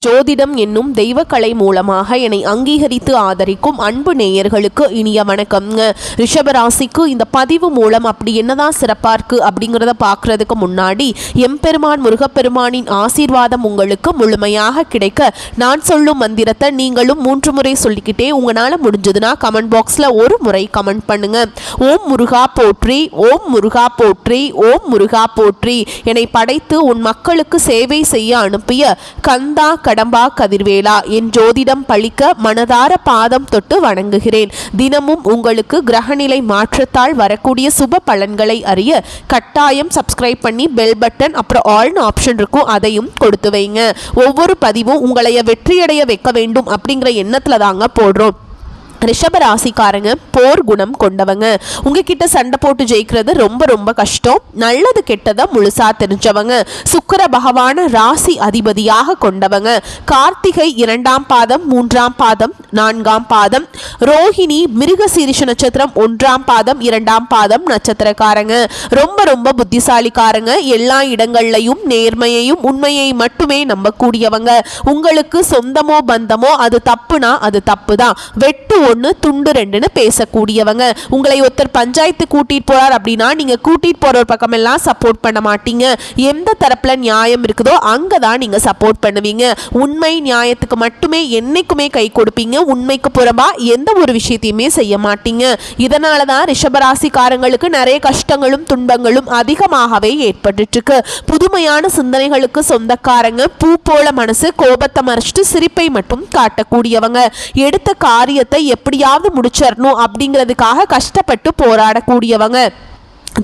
ஜோதிடம் என்னும் தெய்வக்கலை மூலமாக என்னை அங்கீகரித்து ஆதரிக்கும் அன்பு நேயர்களுக்கு இனிய வணக்கம்ங்க. ரிஷபராசிக்கு இந்த பதிவு மூலம் அப்படி என்னதான் சிறப்பா இருக்கு அப்படிங்கிறத பார்க்கறதுக்கு முன்னாடி எம்பெருமான் முருகப்பெருமானின் ஆசீர்வாதம் உங்களுக்கு முழுமையாக கிடைக்க நான் சொல்லும் மந்திரத்தை நீங்களும் 3 முறை சொல்லிக்கிட்டே உங்களால் முடிஞ்சதுன்னா கமெண்ட் பாக்ஸில் ஒரு முறை கமெண்ட் பண்ணுங்க. ஓம் முருகா போற்றி, ஓம் முருகா போற்றி, ஓம் முருகா போற்றி. என்னை படைத்து உன் மக்களுக்கு சேவை செய்ய அனுப்பிய கந்தா கடம்பா கதிர்வேலா, என் ஜோதிடம் பழிக்க மனதார பாதம் தொட்டு வணங்குகிறேன். தினமும் உங்களுக்கு கிரகநிலை மாற்றத்தால் வரக்கூடிய சுப பலன்களை அறிய கட்டாயம் சப்ஸ்கிரைப் பண்ணி பெல் பட்டன் அப்புறம் ஆல்னு ஆப்ஷன் இருக்கும், அதையும் கொடுத்து வைங்க. ஒவ்வொரு பதிவும் உங்களைய வெற்றியடைய வைக்க வேண்டும் அப்படிங்கிற எண்ணத்துல தாங்க போடுறோம். ரிஷபராசிக்காரங்க போர் குணம் கொண்டவங்க. உங்ககிட்ட சண்டை போட்டு ஜெயிக்கிறது ரொம்ப ரொம்ப கஷ்டம். நல்லது கெட்டதை முழுசா தெரிஞ்சவங்க. சுக்கிர பகவான ராசி அதிபதியாக கொண்டவங்க. கார்த்திகை 2ஆம் பாதம் 3ஆம் பாதம் 4ஆம் பாதம், ரோஹிணி மிருகசீரிஷ நட்சத்திரம் 1ஆம் பாதம் 2ஆம் பாதம் நட்சத்திரக்காரங்க. ரொம்ப ரொம்ப புத்திசாலிக்காரங்க. எல்லா இடங்கள்லையும் நேர்மையையும் உண்மையை மட்டுமே நம்பக்கூடியவங்க. உங்களுக்கு சொந்தமோ பந்தமோ அது தப்புனா அது தப்பு தான். வெட்டு ஒன்று துண்டு ரெண்டுன்னு பேசக்கூடியவங்க. உங்களை ஒருத்தர் பஞ்சாயத்து கூட்டிட்டு போறார் அப்படின்னா நீங்க கூட்டிட்டு போற ஒரு பக்கம் எல்லாம் சப்போர்ட் பண்ண மாட்டீங்க. எந்த தரப்புல நியாயம் இருக்குதோ அங்கதான் நீங்க சப்போர்ட் பண்ணுவீங்க. உண்மை நியாயத்துக்கு மட்டுமே என்னைக்குமே கை கொடுப்பீங்க. உண்மைக்கு புறம்பா எந்த ஒரு விஷயத்தையுமே செய்ய மாட்டீங்க. இதனாலதான் ரிஷபராசிக்காரங்களுக்கு நிறைய கஷ்டங்களும் துன்பங்களும் அதிகமாகவே ஏற்பட்டு இருக்கு. புதுமையான சிந்தனைகளுக்கு சொந்தக்காரங்க. பூ போல மனசு, கோபத்தை மறைச்சிட்டு சிரிப்பை மட்டும் காட்டக்கூடியவங்க. எடுத்த காரியத்தை எப்படியாவது முடிச்சிடணும் அப்படிங்கிறதுக்காக கஷ்டப்பட்டு போராடக்கூடியவங்க.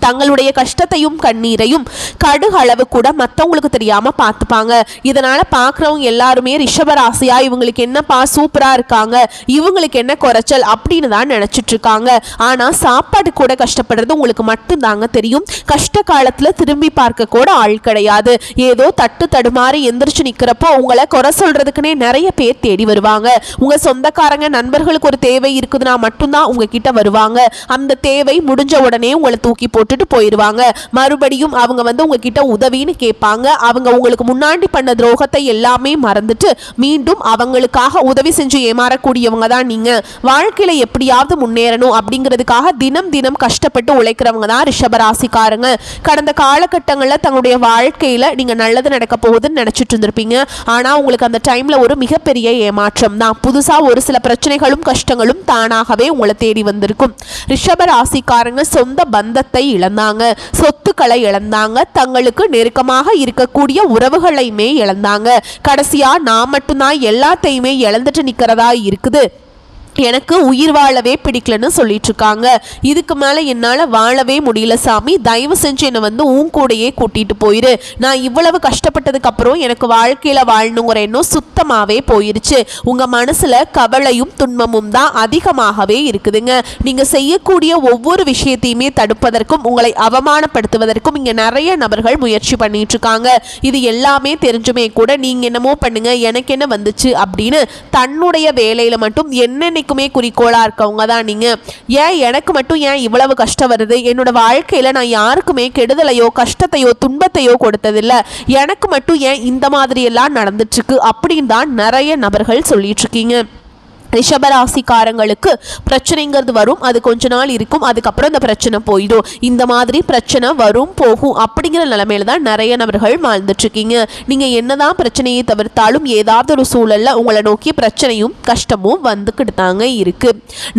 தங்களுடைய கஷ்டத்தையும் கண்ணீரையும் கடுகளவு கூட மற்றவங்களுக்கு தெரியாம பார்த்துப்பாங்க. இதனால பார்க்குறவங்க எல்லாருமே ரிஷபராசியா இவங்களுக்கு என்னப்பா சூப்பரா இருக்காங்க, இவங்களுக்கு என்ன குறைச்சல் அப்படின்னு தான் நினைச்சிட்டு இருக்காங்க. ஆனா சாப்பாடு கூட கஷ்டப்படுறது உங்களுக்கு மட்டும் தாங்க தெரியும். கஷ்ட காலத்துல திரும்பி பார்க்க கூட ஆள் கிடையாது. ஏதோ தட்டு தடுமாறி எந்திரிச்சு நிக்கிறப்போ உங்களை குறை சொல்றதுக்குன்னே நிறைய பேர் தேடி வருவாங்க. உங்க சொந்தக்காரங்க நண்பர்களுக்கு ஒரு தேவை இருக்குதுன்னா மட்டும்தான் உங்ககிட்ட வருவாங்க. அந்த தேவை முடிஞ்ச உடனே உங்களை தூக்கி போட்டுட்டு போயிடுவாங்க. மறுபடியும் அவங்க உங்ககிட்ட உதவின்னு கேட்பாங்க. அவங்க உங்களுக்கு முன்னாடி பண்ண துரோகத்தை எல்லாமே மறந்துட்டு மீண்டும் அவங்களுக்காக உதவி செஞ்சு ஏமாறக்கூடியவங்க தான் நீங்க. வாழ்க்கையில எப்படியாவது முன்னேறணும் அப்படிங்கிறதுக்காக தினம் தினம் கஷ்டப்பட்டு உழைக்கிறவங்க தான் ரிஷபராசிக்காரங்க. கடந்த காலகட்டங்களில் தங்களுடைய வாழ்க்கையில நீங்க நல்லது நடக்க போகுதுன்னு நினைச்சிட்டு இருந்திருப்பீங்க. ஆனா உங்களுக்கு அந்த டைம்ல ஒரு மிகப்பெரிய ஏமாற்றம் தான். புதுசா ஒரு சில பிரச்சனைகளும் கஷ்டங்களும் தானாகவே உங்களை தேடி வந்திருக்கும். ரிஷபராசிக்காரங்க சொந்த பந்தத்தை இழந்தாங்க, சொத்துக்களை இழந்தாங்க, தங்களுக்கு நெருக்கமாக இருக்கக்கூடிய உறவுகளையுமே இழந்தாங்க. கடைசியா நான் மட்டும்தான் எல்லாத்தையுமே இழந்துட்டு நிக்கிறதா இருக்குது, எனக்கு உயிர் வாழவே பிடிக்கலன்னு சொல்லிட்டு இருக்காங்க. இதுக்கு மேல என்னால வாழவே முடியல சாமி, தயவு செஞ்சு என்னை உன் கூடையே கூட்டிட்டு போயிரு. நான் இவ்வளவு கஷ்டப்பட்டதுக்கு அப்புறம் எனக்கு வாழ்க்கையில வாழணுங்கிற எண்ணம் சுத்தமாவே போயிருச்சு. உங்க மனசுல கவலையும் துன்பமும் தான் அதிகமாகவே இருக்குதுங்க. நீங்க செய்யக்கூடிய ஒவ்வொரு விஷயத்தையுமே தடுப்பதற்கும் உங்களை அவமானப்படுத்துவதற்கும் இங்க நிறைய நபர்கள் முயற்சி பண்ணிட்டு இருக்காங்க. இது எல்லாமே தெரிஞ்சுமே கூட நீங்க என்னமோ பண்ணுங்க, எனக்கு என்ன வந்துச்சு அப்படின்னு தன்னுடைய வேலையில மட்டும் என்ன குறிக்கோளா இருக்கவங்க தான் நீங்க. ஏன் எனக்கு மட்டும் ஏன் இவ்வளவு கஷ்டம் வருது, என்னோட வாழ்க்கையில நான் யாருக்குமே கெடுதலையோ கஷ்டத்தையோ துன்பத்தையோ கொடுத்ததில்லை, எனக்கு மட்டும் ஏன் இந்த மாதிரி எல்லாம் நடந்துட்டு இருக்கு அப்படின்னு தான் நிறைய நபர்கள் சொல்லிட்டு இருக்கீங்க. ரிஷபராசிக்காரங்களுக்கு பிரச்சனைங்கிறது வரும், அது கொஞ்ச நாள் இருக்கும், அதுக்கப்புறம் இந்த பிரச்சனை போயிடும். இந்த மாதிரி பிரச்சனை வரும் போகும் அப்படிங்கிற நிலைமையில தான் நிறைய நபர்கள் வாழ்ந்துட்டு இருக்கீங்க. நீங்க என்னதான் பிரச்சனையை தவிர்த்தாலும் ஏதாவது ஒரு சூழல்ல உங்களை நோக்கி பிரச்சனையும் கஷ்டமும் வந்துக்கிட்டு தாங்க இருக்கு.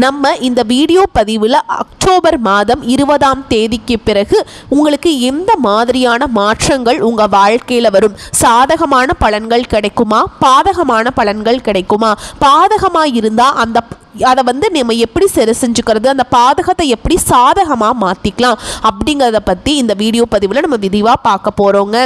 நம்ம இந்த வீடியோ பதிவில் அக்டோபர் மாதம் 20ஆம் தேதிக்கு பிறகு உங்களுக்கு எந்த மாதிரியான மாற்றங்கள் உங்க வாழ்க்கையில வரும், சாதகமான பலன்கள் கிடைக்குமா, பாதகமான பலன்கள் கிடைக்குமா, பாதகமா இருந்தா அதை நம்ம எப்படி சரி செஞ்சுக்கிறது, அந்த பாதகத்தை எப்படி சாதகமா மாத்திக்கலாம் அப்படிங்கறத பத்தி இந்த வீடியோ பதிவுல நம்ம விரிவா பார்க்க போறோங்க.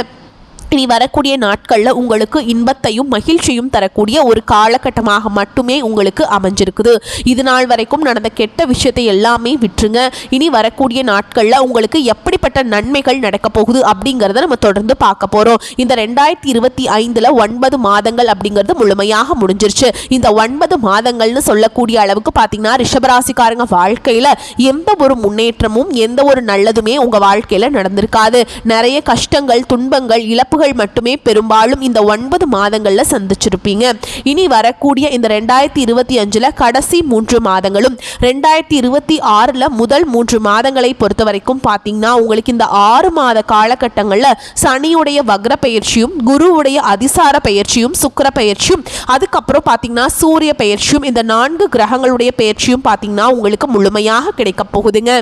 இனி வரக்கூடிய நாட்களில் உங்களுக்கு இன்பத்தையும் மகிழ்ச்சியும் தரக்கூடிய ஒரு காலகட்டமாக மட்டுமே உங்களுக்கு அமைஞ்சிருக்குது. இது நாள் வரைக்கும் நடந்த கெட்ட விஷயத்தை எல்லாமே விட்டுருங்க. இனி வரக்கூடிய நாட்களில் உங்களுக்கு எப்படிப்பட்ட நன்மைகள் நடக்க போகுது அப்படிங்கிறத நம்ம தொடர்ந்து பார்க்க போகிறோம். இந்த 2025 9 மாதங்கள் அப்படிங்கிறது முழுமையாக முடிஞ்சிருச்சு. இந்த 9 மாதங்கள்னு சொல்லக்கூடிய அளவுக்கு பார்த்தீங்கன்னா ரிஷபராசிக்காரங்க வாழ்க்கையில் எந்த ஒரு முன்னேற்றமும் எந்த ஒரு நல்லதுமே உங்கள் வாழ்க்கையில் நடந்திருக்காது. நிறைய கஷ்டங்கள், துன்பங்கள், இழப்பு வாய்ப்புகள் மட்டுமே பெரும்பாலும் இந்த 9 மாதங்கள்ல சந்திச்சிருப்பீங்க. இனி வரக்கூடிய இந்த 2025 கடைசி 3 மாதங்களும் 2026 முதல் 3 மாதங்களை பொறுத்த வரைக்கும் பார்த்தீங்கன்னா உங்களுக்கு இந்த 6 மாத காலகட்டங்களில் சனியுடைய வக்ர பெயர்ச்சியும் குருவுடைய அதிசார பெயர்ச்சியும் சுக்கிர பெயர்ச்சியும் அதுக்கப்புறம் பார்த்தீங்கன்னா சூரிய பெயர்ச்சியும் இந்த 4 கிரகங்களுடைய பெயர்ச்சியும் பார்த்தீங்கன்னா உங்களுக்கு முழுமையாக கிடைக்க போகுதுங்க.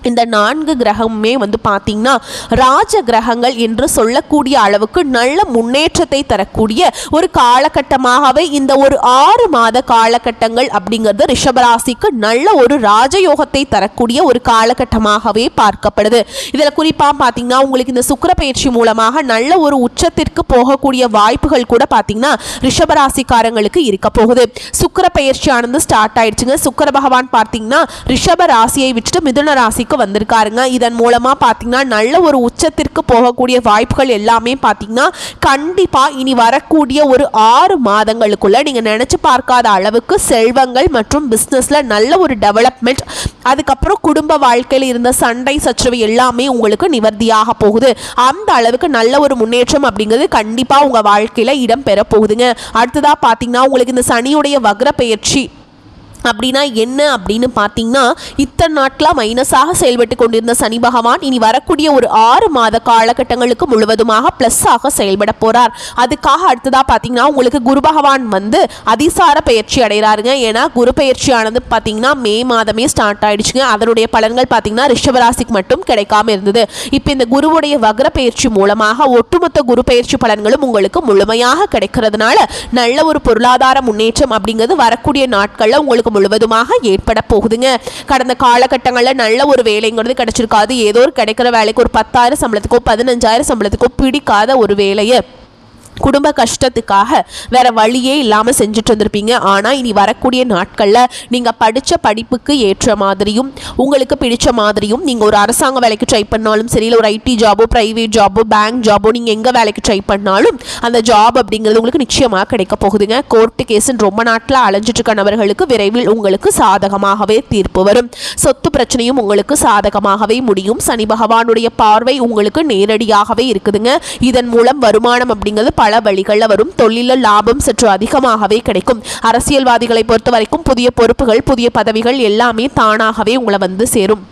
இந்த 4 கிரகமுமே பார்த்தீங்கன்னா ராஜ கிரகங்கள் என்று சொல்லக்கூடிய அளவுக்கு நல்ல முன்னேற்றத்தை தரக்கூடிய ஒரு காலகட்டமாகவே இந்த ஒரு 6 மாத காலகட்டங்கள் அப்படிங்கிறது ரிஷபராசிக்கு நல்ல ஒரு ராஜயோகத்தை தரக்கூடிய ஒரு காலகட்டமாகவே பார்க்கப்படுது. இதில் குறிப்பாக பார்த்தீங்கன்னா உங்களுக்கு இந்த சுக்கிர பயிற்சி மூலமாக நல்ல ஒரு உச்சத்திற்கு போகக்கூடிய வாய்ப்புகள் கூட பார்த்தீங்கன்னா ரிஷபராசிக்காரங்களுக்கு இருக்க போகுது. சுக்கிர பயிற்சியானது ஸ்டார்ட் ஆயிடுச்சுங்க. சுக்கிர பகவான் பார்த்தீங்கன்னா ரிஷப ராசியை விட்டுட்டு மிதுன ராசிக்கு வந்திருக்காருங்க. இதன் மூலமா பாத்தீங்கன்னா நல்ல ஒரு உச்சத்திற்கு போகக்கூடிய வாய்ப்புகள் எல்லாமே பாத்தீங்கன்னா கண்டிப்பா இனி வரக்கூடிய ஒரு 6 மாதங்களுக்குள்ள நீங்க நினைச்சு பார்க்காத அளவுக்கு செல்வங்கள் மற்றும் பிசினஸ்ல நல்ல ஒரு டெவலப்மெண்ட், அதுக்கப்புறம் குடும்ப வாழ்க்கையில் இருந்த சண்டை சச்சரவு எல்லாமே உங்களுக்கு நிவர்த்தியாக போகுது. அந்த அளவுக்கு நல்ல ஒரு முன்னேற்றம் அப்படிங்கிறது கண்டிப்பா உங்க வாழ்க்கையில இடம் பெற போகுதுங்க. அடுத்ததா பாத்தீங்கன்னா உங்களுக்கு இந்த சனியுடைய வக்ர பெயர்ச்சி அப்படின்னா என்ன அப்படின்னு பார்த்தீங்கன்னா இத்தனை நாட்களாக மைனஸாக செயல்பட்டு கொண்டிருந்த சனி பகவான் இனி வரக்கூடிய ஒரு 6 மாத காலகட்டங்களுக்கு முழுவதுமாக ப்ளஸ்ஸாக செயல்பட போகிறார். அதுக்காக அடுத்ததாக பார்த்தீங்கன்னா உங்களுக்கு குரு பகவான் அதிசார பயிற்சி அடைகிறாருங்க. ஏன்னா குரு பயிற்சியானது பார்த்தீங்கன்னா மே மாதமே ஸ்டார்ட் ஆயிடுச்சுங்க. அதனுடைய பலன்கள் பார்த்தீங்கன்னா ரிஷபராசிக்கு மட்டும் கிடைக்காம இருந்தது. இப்போ இந்த குருவுடைய வக்ர பயிற்சி மூலமாக ஒட்டுமொத்த குரு பயிற்சி பலன்களும் உங்களுக்கு முழுமையாக கிடைக்கிறதுனால நல்ல ஒரு பொருளாதார முன்னேற்றம் அப்படிங்கிறது வரக்கூடிய நாட்களில் உங்களுக்கு முழுவதுமாக ஏற்பட போகுதுங்க. கடந்த காலகட்டங்களில் நல்ல ஒரு வேலைங்கிறது கிடைச்சிருக்காது. ஏதோ ஒரு கிடைக்கிற வேலைக்கு ஒரு 10,000 சம்பளத்துக்கோ 15,000 சம்பளத்துக்கோ பிடிக்காத ஒரு வேலையை குடும்ப கஷ்டத்துக்காக வேற வழியே இல்லாமல் செஞ்சுட்டு வந்திருப்பீங்க. ஆனால் இனி வரக்கூடிய நாட்களில் நீங்கள் படித்த படிப்புக்கு ஏற்ற மாதிரியும் உங்களுக்கு பிடிச்ச மாதிரியும் நீங்கள் ஒரு அரசாங்க வேலைக்கு ட்ரை பண்ணாலும் சரி, இல்லை ஒரு ஐடி ஜாபோ ப்ரைவேட் ஜாபோ பேங்க் ஜாபோ நீங்கள் எங்கே வேலைக்கு ட்ரை பண்ணாலும் அந்த ஜாப் அப்படிங்கிறது உங்களுக்கு நிச்சயமாக கிடைக்க போகுதுங்க. கோர்ட்டு கேஸுன்னு ரொம்ப நாட்டில் அலைஞ்சிட்டு இருக்க நபர்களுக்கு விரைவில் உங்களுக்கு சாதகமாகவே தீர்ப்பு வரும். சொத்து பிரச்சனையும் உங்களுக்கு சாதகமாகவே முடியும். சனி பகவானுடைய பார்வை உங்களுக்கு நேரடியாகவே இருக்குதுங்க. இதன் மூலம் வருமானம் அப்படிங்கிறது பல வழிகளில் வரும். தொழில லாபம் சற்று அதிகமாகவே கிடைக்கும். அரசியல்வாதிகளை பொறுத்த வரைக்கும் புதிய பொறுப்புகள் புதிய பதவிகள் எல்லாமே தானாகவே உங்களை சேரும்.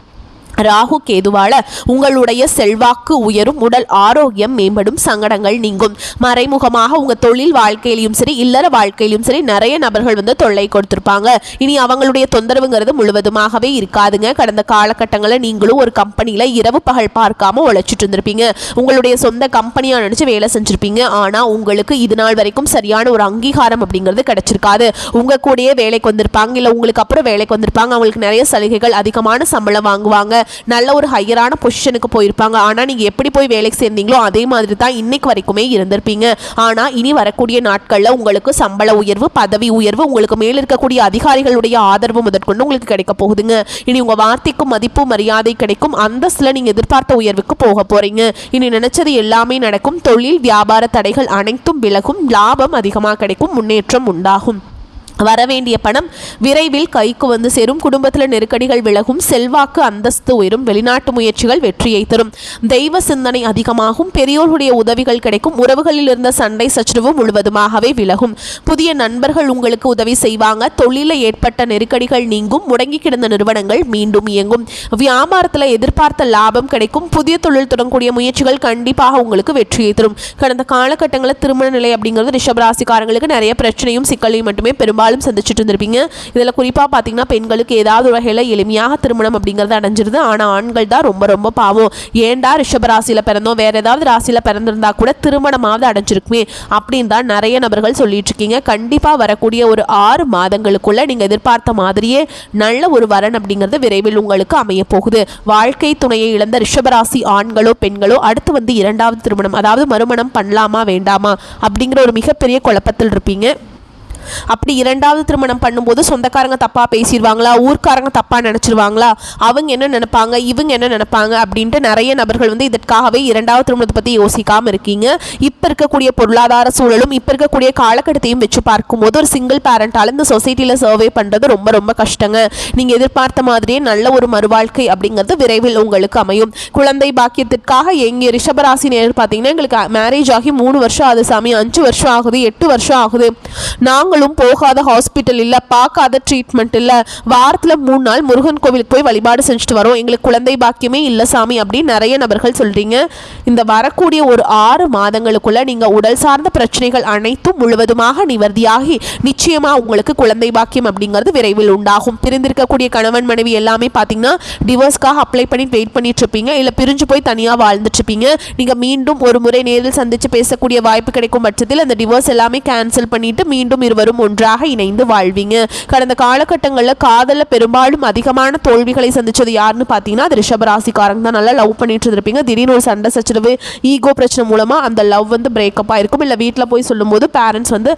ராகு கேதுவால உங்களுடைய செல்வாக்கு உயரும், உடல் ஆரோக்கியம் மேம்படும், சங்கடங்கள் நீங்கும். மறைமுகமாக உங்க தொழில் வாழ்க்கையிலும் சரி இல்லற வாழ்க்கையிலும் சரி நிறைய நபர்கள் தொல்லை கொடுத்திருப்பாங்க. இனி அவங்களுடைய தொந்தரவுங்கிறது முழுவதுமாகவே இருக்காதுங்க. கடந்த காலகட்டங்களில் நீங்களும் ஒரு கம்பெனியில இரவு பகல் பார்க்காம உழைச்சிட்டு இருந்திருப்பீங்க. உங்களுடைய சொந்த கம்பெனியா நினைச்சு வேலை செஞ்சிருப்பீங்க. ஆனா உங்களுக்கு இது நாள் வரைக்கும் சரியான ஒரு அங்கீகாரம் அப்படிங்கிறது கிடைச்சிருக்காது. உங்க கூடயே வேலைக்கு வந்திருப்பாங்க, இல்ல உங்களுக்கு அப்புறம் வேலைக்கு வந்திருப்பாங்க. அவங்களுக்கு நிறைய சலுகைகள், அதிகமான சம்பளம் வாங்குவாங்க, நல்ல ஒரு ஹையரான பொசிஷனுக்கு போயிருப்பாங்க. ஆனால் நீங்கள் எப்படி போய் வேலைக்கு சேர்ந்தீங்களோ அதே மாதிரி தான் இன்னைக்கு வரைக்குமே இருந்திருப்பீங்க. ஆனால் இனி வரக்கூடிய நாட்களில் உங்களுக்கு சம்பள உயர்வு, பதவி உயர்வு, உங்களுக்கு மேல் இருக்கக்கூடிய அதிகாரிகளுடைய ஆதரவு முதற்கொண்டு உங்களுக்கு கிடைக்க போகுதுங்க. இனி உங்கள் வார்த்தைக்கும் மதிப்பு மரியாதை கிடைக்கும். அந்தஸ்தில் நீங்கள் எதிர்பார்த்த உயர்வுக்கு போக போறீங்க. இனி நினைச்சது எல்லாமே நடக்கும். தொழில் வியாபார தடைகள் அனைத்தும் விலகும். லாபம் அதிகமாக கிடைக்கும். முன்னேற்றம் உண்டாகும். வரவேண்டிய பணம் விரைவில் கைக்கு சேரும். குடும்பத்தில் நெருக்கடிகள் விலகும். செல்வாக்கு அந்தஸ்து உயரும். வெளிநாட்டு முயற்சிகள் வெற்றியை தரும். தெய்வ சிந்தனை அதிகமாகும். பெரியோர்களுடைய உதவிகள் கிடைக்கும். உறவுகளில் இருந்த சண்டை சச்சரவு முழுவதுமாகவே விலகும். புதிய நண்பர்கள் உங்களுக்கு உதவி செய்வாங்க. தொழிலில் ஏற்பட்ட நெருக்கடிகள் நீங்கும். முடங்கி கிடந்த நிறுவனங்கள் மீண்டும் இயங்கும். வியாபாரத்தில் எதிர்பார்த்த லாபம் கிடைக்கும். புதிய தொழில் தொடங்கக்கூடிய முயற்சிகள் கண்டிப்பாக உங்களுக்கு வெற்றியை தரும். கடந்த காலகட்டங்களில் திருமண நிலை அப்படிங்கிறது ரிஷபராசிக்காரங்களுக்கு நிறைய பிரச்சனையும் சிக்கலையும் மட்டுமே பெரும்பாலும் சந்திச்சுட்டு இருந்திருப்பீங்க. இதில் குறிப்பாக பார்த்தீங்கன்னா பெண்களுக்கு ஏதாவது ஒரு வகையில் எளிமையாக திருமணம் அப்படிங்கிறது அடைஞ்சிருது. ஆனால் ஆண்கள் தான் ரொம்ப ரொம்ப பாவம். ஏண்டா ரிஷபராசியில் பிறந்தோம், வேற ஏதாவது ராசியில் பிறந்திருந்தா கூட திருமணமாவது அடைஞ்சிருக்குமே அப்படின்னு தான் நிறைய நபர்கள் சொல்லிட்டு இருக்கீங்க. கண்டிப்பாக வரக்கூடிய ஒரு 6 மாதங்களுக்குள்ள நீங்கள் எதிர்பார்த்த மாதிரியே நல்ல ஒரு வரன் அப்படிங்கிறது விரைவில் உங்களுக்கு அமைய போகுது. வாழ்க்கை துணையை இழந்த ரிஷபராசி ஆண்களோ பெண்களோ அடுத்து 2வது திருமணம், அதாவது மறுமணம் பண்ணலாமா வேண்டாமா அப்படிங்கிற ஒரு மிகப்பெரிய குழப்பத்தில் இருப்பீங்க. அப்படி இரண்டாவது திருமணம் பண்ணும்போது சொந்தக்காரங்க தப்பாக பேசிடுவாங்களா, ஊர்க்காரங்க தப்பாக நினச்சிருவாங்களா, அவங்க என்ன நினைப்பாங்க, இவங்க என்ன நினைப்பாங்க அப்படின்ட்டு நிறைய நபர்கள் வந்து இதற்காகவே இரண்டாவது திருமணத்தை பற்றி யோசிக்காமல் இருக்கீங்க. இப்போ இருக்கக்கூடிய பொருளாதார சூழலும் இப்போ இருக்கக்கூடிய காலகட்டத்தையும் வச்சு பார்க்கும்போது ஒரு சிங்கிள் பேரண்டால் இந்த சொசைட்டியில் சர்வே பண்ணுறது ரொம்ப ரொம்ப கஷ்டங்க. நீங்கள் எதிர்பார்த்த மாதிரியே நல்ல ஒரு மறுவாழ்க்கை அப்படிங்கிறது விரைவில் உங்களுக்கு அமையும். குழந்தை பாக்கியத்திற்காக எங்கே ரிஷபராசி நேரில் பார்த்தீங்கன்னா எங்களுக்கு மேரேஜ் ஆகி 3 வருஷம் ஆகுது சாமி, 5 வருஷம் ஆகுது, 8 வருஷம் ஆகுது, நாங்களும் போகாத ஹாஸ்பிட்டல் இல்லை, பார்க்காத ட்ரீட்மெண்ட் இல்லை, வாரத்தில் 3 நாள் முருகன் கோவிலுக்கு போய் வழிபாடு செஞ்சுட்டு வரோம், எங்களுக்கு குழந்தை பாக்கியமே இல்லை சாமி அப்படின்னு நிறைய நபர்கள் சொல்கிறீங்க. இந்த வரக்கூடிய ஒரு 6 மாதங்களுக்குள்ள நீங்கள் உடல் சார்ந்த பிரச்சனைகள் அனைத்தும் முழுவதுமாக நிவர்த்தியாகி நிச்சயமாக உங்களுக்கு குழந்தை பாக்கியம் அப்படிங்கிறது விரைவில் உண்டாகும். பிரிந்திருக்கக்கூடிய கணவன் மனைவி எல்லாமே பார்த்தீங்கன்னா டிவோர்ஸ்க்காக அப்ளை பண்ணி வெயிட் பண்ணிட்டு இருப்பீங்க, இல்லை பிரிஞ்சு போய் தனியாக வாழ்ந்துட்டு இருப்பீங்க. நீங்கள் மீண்டும் ஒரு முறை நேரில் சந்தித்து பேசக்கூடிய வாய்ப்பு கிடைக்கும் பட்சத்தில் அந்த டிவோர்ஸ் எல்லாமே கேன்சல் பண்ணிட்டு மீண்டும் இருவரும் ஒன்றாக இணைந்து வாழ்வீங்க. கடந்த காலகட்டங்களில் காதலில் பெரும்பாலும் அதிகமான தோல்விகளை சந்திச்சது யாருன்னு பார்த்தீங்கன்னா அது ரிஷபராசிக்காரங்க தான். நல்லா லவ் பண்ணிட்டு இருப்பீங்க, திடீர்னு ஒரு சண்டை சச்சரவு ஈகோ பிரச்சனை மூலமாக அந்த லவ் வந்து பிரேக்கப் ஆயிருக்கும், இல்லை வீட்டில் போய் சொல்லும்போது பேரண்ட்ஸ் வந்து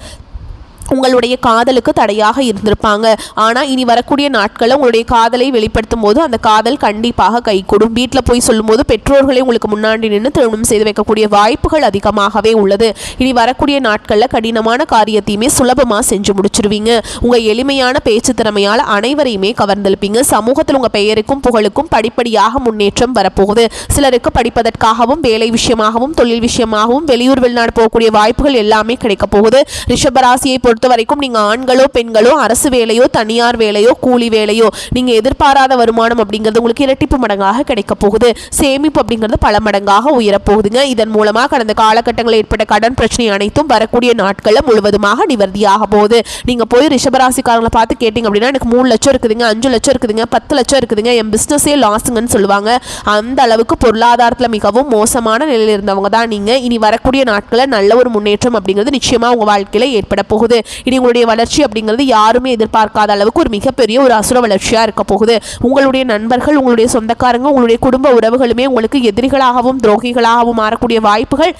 உங்களுடைய காதலுக்கு தடையாக இருந்திருப்பாங்க. ஆனால் இனி வரக்கூடிய நாட்களில் உங்களுடைய காதலை வெளிப்படுத்தும் போது அந்த காதல் கண்டிப்பாக கைகூடும். வீட்டில் போய் சொல்லும்போது பெற்றோர்களை உங்களுக்கு முன்னாடி நின்று திருமணம் செய்து வைக்கக்கூடிய வாய்ப்புகள் அதிகமாகவே உள்ளது. இனி வரக்கூடிய நாட்களில் கடினமான காரியத்தையுமே சுலபமாக செஞ்சு முடிச்சிருவீங்க. உங்கள் எளிமையான பேச்சு திறமையால் அனைவரையுமே கவர்ந்தெழுப்பீங்க. சமூகத்தில் உங்கள் பெயருக்கும் புகழுக்கும் படிப்படியாக முன்னேற்றம் வரப்போகுது. சிலருக்கு படிப்பதற்காகவும் வேலை விஷயமாகவும் தொழில் விஷயமாகவும் வெளியூர் வெளிநாடு போகக்கூடிய வாய்ப்புகள் எல்லாமே கிடைக்க போகுது. ரிஷபராசியை பொறுத்த வரைக்கும் நீங்க ஆண்களோ பெண்களோ அரசு வேலையோ தனியார் வேலையோ கூலி வேலையோ நீங்க எதிர்பாராத வருமானம் அப்படிங்கிறது உங்களுக்கு இரட்டிப்பு மடங்காக கிடைக்க போகுது. சேமிப்பு அப்படிங்கிறது பல மடங்காக உயரப்போகுதுங்க. இதன் மூலமாக கடந்த காலகட்டங்களில் ஏற்பட்ட கடன் பிரச்சனை அனைத்தும் வரக்கூடிய நாட்களில் முழுவதுமாக நிவர்த்தியாக போகுது. நீங்க போய் ரிஷபராசிக்காரங்களை பார்த்து கேட்டீங்க அப்படின்னா எனக்கு 3 லட்சம் இருக்குதுங்க, 5 லட்சம் இருக்குதுங்க, 10 லட்சம் இருக்குதுங்க, என் பிசினஸே லாஸுங்கன்னு சொல்லுவாங்க. அந்த அளவுக்கு பொருளாதாரத்தில் மிகவும் மோசமான நிலையில் இருந்தவங்க தான் நீங்க. இனி வரக்கூடிய நாட்களில் நல்ல ஒரு முன்னேற்றம் அப்படிங்கிறது நிச்சயமா உங்க வாழ்க்கையில ஏற்பட போகுது. இனி உங்களுடைய வளர்ச்சி அப்படிங்கிறது யாருமே எதிர்பார்க்காத அளவுக்கு ஒரு மிகப்பெரிய ஒரு அசுர வளர்ச்சியாக இருக்க போகுது. உங்களுடைய நண்பர்கள், உங்களுடைய சொந்தக்காரங்க, உங்களுடைய குடும்ப உறவுகளுமே உங்களுக்கு எதிரிகளாகவும் துரோகிகளாகவும் மாறக்கூடிய வாய்ப்புகள்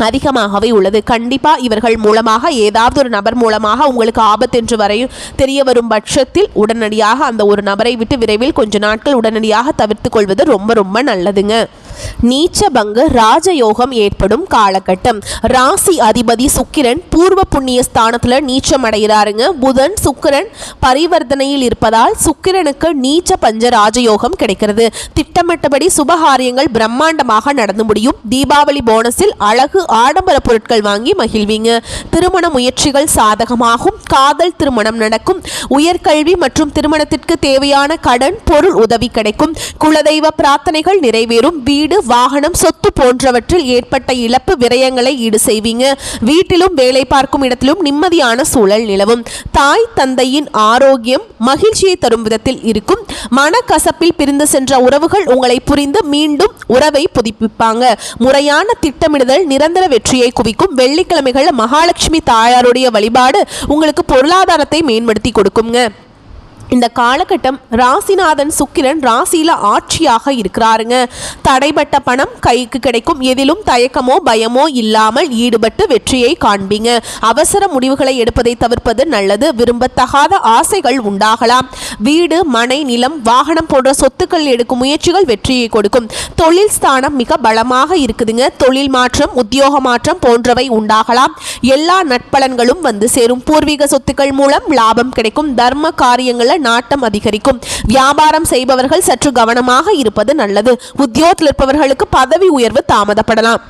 அதிகமாகவே உள்ளது. கண்டிப்பாக இவர்கள் மூலமாக ஏதாவது ஒரு நபர் மூலமாக உங்களுக்கு ஆபத்து என்று வரையும் தெரிய வரும் பட்சத்தில் உடனடியாக அந்த ஒரு நபரை விட்டு விரைவில் கொஞ்ச நாட்கள் உடனடியாக தவிர்த்து கொள்வது ரொம்ப ரொம்ப நல்லதுங்க. நீச்சபங்கு ராஜயோகம் ஏற்படும் காலகட்டம். ராசி அதிபதி சுக்கிரன் பூர்வ புண்ணிய ஸ்தானத்துல நீச்சம் அடைகிறாருங்க. புதன் சுக்கிரன் பரிவர்த்தனையில் இருப்பதால் சுக்கிரனுக்கு நீச்ச பஞ்ச ராஜயோகம் கிடைக்கிறது. திட்டமிட்டபடி சுபகாரியங்கள் பிரம்மாண்டமாக நடந்து முடியும். தீபாவளி போனஸில் அழகு ஆடம்பர பொருட்கள் வாங்கி மகிழ்வீங்க. திருமண முயற்சிகள் சாதகமாகும். காதல் திருமணம் நடக்கும். உயர்கல்வி மற்றும் திருமணத்திற்கு தேவையான கடன் பொருள் உதவி கிடைக்கும். குலதெய்வ பிரார்த்தனைகள் நிறைவேறும். வீடு வாகனம் சொத்து போன்றவற்றில் ஏற்பட்ட இழப்பு விரயங்களை ஈடு செய்வீங்க. வீட்டிலும் வேலை பார்க்கும் இடத்திலும் நிம்மதியான சூழல் நிலவும். தாய் தந்தையின் ஆரோக்கியம் மகிழ்ச்சியை தரும் விதத்தில் இருக்கும். மனக்கசப்பில் பிரிந்து சென்ற உறவுகள் உங்களை புரிந்து மீண்டும் உறவை புதுப்பிப்பாங்க. முறையான திட்டமிடுதல் நிரந்தர வெற்றியை குவிக்கும். வெள்ளிக்கிழமைகள் மகாலட்சுமி தாயாருடைய வழிபாடு உங்களுக்கு பொருளாதாரத்தை மேம்படுத்தி கொடுக்குங்க. இந்த காலகட்டம் ராசிநாதன் சுக்கிரன் ராசியில ஆட்சியாக இருக்கிறாருங்க. தடைப்பட்ட பணம் கைக்கு கிடைக்கும். எதிலும் தயக்கமோ பயமோ இல்லாமல் ஈடுபட்டு வெற்றியை காண்பீங்க. அவசர முடிவுகளை எடுப்பதை தவிர்ப்பது நல்லது. விரும்பத்தகாத ஆசைகள் உண்டாகலாம். வீடு மனை நிலம் வாகனம் போன்ற சொத்துக்கள் எடுக்கும் முயற்சிகள் வெற்றியை கொடுக்கும். தொழில் ஸ்தானம் மிக பலமாக இருக்குதுங்க. தொழில் மாற்றம் உத்தியோக மாற்றம் போன்றவை உண்டாகலாம். எல்லா நட்பலன்களும் வந்து சேரும். பூர்வீக சொத்துக்கள் மூலம் லாபம் கிடைக்கும். தர்ம காரியங்களை நாட்டம் அதிகரிக்கும். வியாபாரம் செய்பவர்கள் சற்று கவனமாக இருப்பது நல்லது. உத்தியோகத்தில் இருப்பவர்களுக்கு பதவி உயர்வு தாமதப்படலாம்.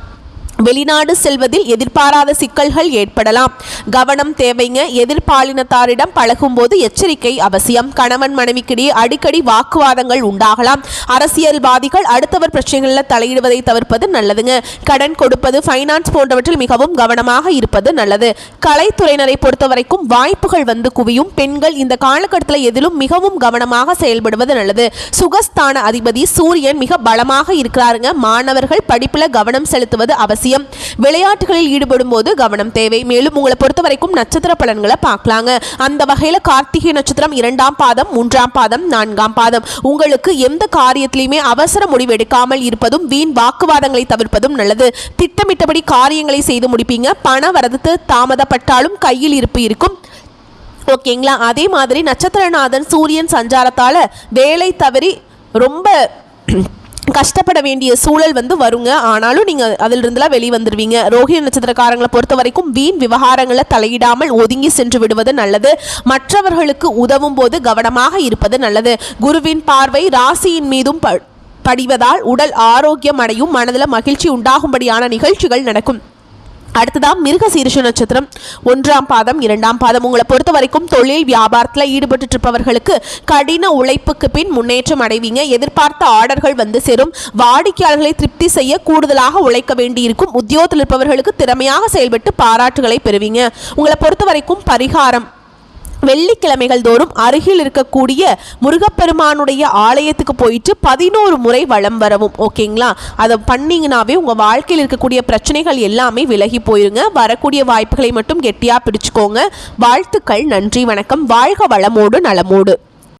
வெளிநாடு செல்வதில் எதிர்பாராத சிக்கல்கள் ஏற்படலாம். கவனம் தேவைங்க. எதிர்பாலினத்தாரிடம் பழகும்போது எச்சரிக்கை அவசியம். கணவன் மனைவிக்கிடையே அடிக்கடி வாக்குவாதங்கள் உண்டாகலாம். அரசியல்வாதிகள் அடுத்தவர் பிரச்சனைகளில் தலையிடுவதை தவிர்ப்பது நல்லதுங்க. கடன் கொடுப்பது ஃபைனான்ஸ் போன்றவற்றில் மிகவும் கவனமாக இருப்பது நல்லது. கலைத்துறையினரை பொறுத்தவரைக்கும் வாய்ப்புகள் வந்து குவியும். பெண்கள் இந்த காலகட்டத்தில் எதிலும் மிகவும் கவனமாக செயல்படுவது நல்லது. சுகஸ்தான அதிபதி சூரியன் மிக பலமாக இருக்கிறாருங்க. மாணவர்கள் படிப்பில் கவனம் செலுத்துவது அவசியம். அவசியம். விளையாட்டுகளில் ஈடுபடும் போது கவனம் தேவை. மேலும் உங்களை பொறுத்த வரைக்கும் நட்சத்திர பலன்களை பார்க்கலாங்க. அந்த வகையில் கார்த்திகை நட்சத்திரம் 2ஆம் பாதம், 3ஆம் பாதம், 4ஆம் பாதம். உங்களுக்கு எந்த காரியத்திலையுமே அவசர முடிவு எடுக்காமல் இருப்பதும், வீண் வாக்குவாதங்களை தவிர்ப்பதும் நல்லது. திட்டமிட்டபடி காரியங்களை செய்து முடிப்பீங்க. பண வரது தாமதப்பட்டாலும் கையில் இருப்பு இருக்கும். ஓகேங்களா? அதே மாதிரி நட்சத்திரநாதன் சூரியன் சஞ்சாரத்தால் வேலை தவறி ரொம்ப கஷ்டப்பட வேண்டிய சூழல் வருங்க. ஆனாலும் நீங்கள் அதிலிருந்துலாம் வெளிவந்துடுவீங்க. ரோஹிணி நட்சத்திரக்காரங்களை பொறுத்த வரைக்கும் வீண் விவகாரங்களை தலையிடாமல் ஒதுங்கி சென்று விடுவது நல்லது. மற்றவர்களுக்கு உதவும் போது கவனமாக இருப்பது நல்லது. குருவின் பார்வை ராசியின் மீதும் படிவதால் உடல் ஆரோக்கியம் அடையும். மனதில் மகிழ்ச்சி உண்டாகும்படியான நிகழ்ச்சிகள் நடக்கும். அடுத்ததான் மிருக சீரிஷ நட்சத்திரம் 1ஆம் பாதம், 2ஆம் பாதம். உங்களை பொறுத்த வரைக்கும் தொழில் வியாபாரத்தில் ஈடுபட்டு இருப்பவர்களுக்கு கடின உழைப்புக்கு பின் முன்னேற்றம் அடைவீங்க. எதிர்பார்த்த ஆர்டர்கள் சேரும். வாடிக்கையாளர்களை திருப்தி செய்ய கூடுதலாக உழைக்க வேண்டியிருக்கும். உத்தியோகத்தில் இருப்பவர்களுக்கு திறமையாக செயல்பட்டு பாராட்டுகளை பெறுவீங்க. உங்களை பொறுத்த வரைக்கும் பரிகாரம் வெள்ளிக்கிழமைகள் தோறும் அருகில் இருக்கக்கூடிய முருகப்பெருமானுடைய ஆலயத்துக்கு போயிட்டு 11 முறை வலம் வரவும். ஓகேங்களா? அதை பண்ணிங்கனாவே உங்கள் வாழ்க்கையில் இருக்கக்கூடிய பிரச்சனைகள் எல்லாமே விலகி போயிருங்க. வரக்கூடிய வாய்ப்புகளை மட்டும் கெட்டியாக பிடிச்சுக்கோங்க. வாழ்த்துக்கள். நன்றி, வணக்கம். வாழ்க வளமோடு நலமோடு.